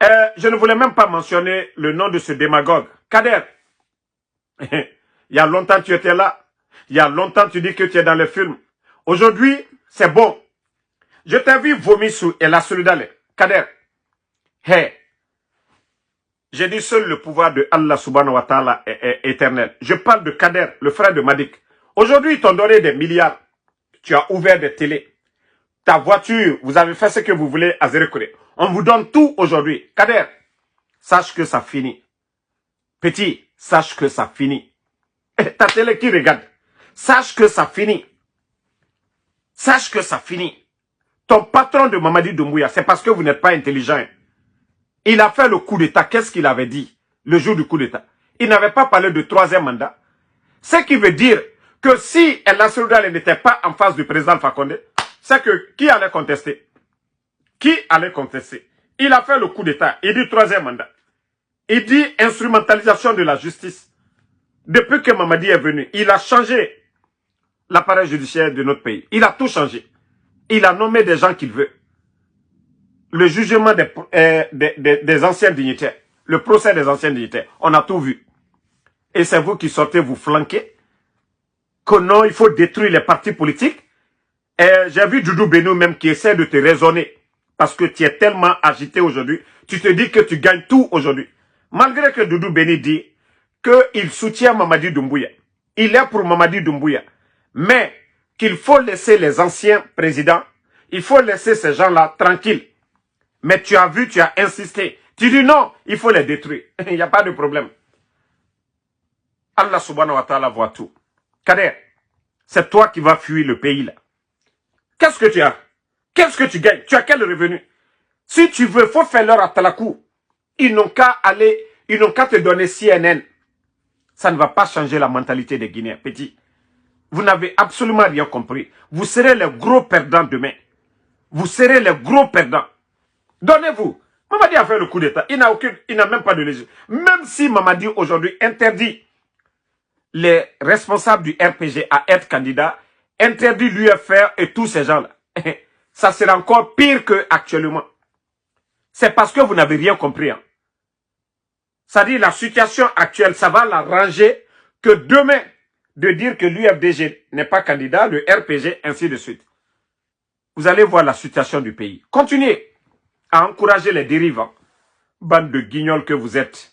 Je ne voulais même pas mentionner le nom de ce démagogue. Kader, il y a longtemps tu étais là. Il y a longtemps tu dis que tu es dans le film. Aujourd'hui, c'est bon. Je t'ai vu vomir sous la Solidale. Kader, hey, j'ai dit seul le pouvoir de Allah subhanahu wa ta'ala est éternel. Je parle de Kader, le frère de Madik. Aujourd'hui, ils t'ont donné des milliards. Tu as ouvert des télés. Ta voiture, vous avez fait ce que vous voulez à Zérekore. On vous donne tout aujourd'hui. Kader, sache que ça finit. Petit, sache que ça finit. Ta télé qui regarde, sache que ça finit. Sache que ça finit. Ton patron de Mamadi Doumbouya, c'est parce que vous n'êtes pas intelligent. Il a fait le coup d'État. Qu'est-ce qu'il avait dit le jour du coup d'État? Il n'avait pas parlé de troisième mandat. Ce qui veut dire que si El Nasrallah n'était pas en face du président Alpha Condé, c'est que qui allait contester? Qui allait contester? Il a fait le coup d'État. Il dit troisième mandat. Il dit instrumentalisation de la justice. Depuis que Mamadi est venu, il a changé l'appareil judiciaire de notre pays. Il a tout changé. Il a nommé des gens qu'il veut. Le jugement des anciens dignitaires. Le procès des anciens dignitaires. On a tout vu. Et c'est vous qui sortez vous flanquer. Que non, il faut détruire les partis politiques. Et j'ai vu Doudou Benou même qui essaie de te raisonner. Parce que tu es tellement agité aujourd'hui. Tu te dis que tu gagnes tout aujourd'hui. Malgré que Doudou Beni dit qu'il soutient Mamadi Doumbouya. Il est pour Mamadi Doumbouya. Mais qu'il faut laisser les anciens présidents, il faut laisser ces gens-là tranquilles. Mais tu as vu, tu as insisté. Tu dis non, il faut les détruire. Il n'y a pas de problème. Allah subhanahu wa ta'ala voit tout. Kader, c'est toi qui vas fuir le pays là. Qu'est-ce que tu as? Qu'est-ce que tu gagnes? Tu as quel revenu? Si tu veux, il faut faire leur à Talakou. Ils n'ont qu'à te donner CNN. Ça ne va pas changer la mentalité des Guinéens. Petit, vous n'avez absolument rien compris. Vous serez les gros perdants demain. Vous serez les gros perdants. Donnez-vous. Mamadi a fait le coup d'État. Il n'a même pas de législation. Même si Mamadi aujourd'hui interdit les responsables du RPG à être candidats, interdit l'UFR et tous ces gens-là, ça sera encore pire qu'actuellement. C'est parce que vous n'avez rien compris. Hein. C'est-à-dire la situation actuelle, ça va l'arranger que demain, de dire que l'UFDG n'est pas candidat, le RPG, ainsi de suite. Vous allez voir la situation du pays. Continuez à encourager les dérivants. Bande de guignols que vous êtes.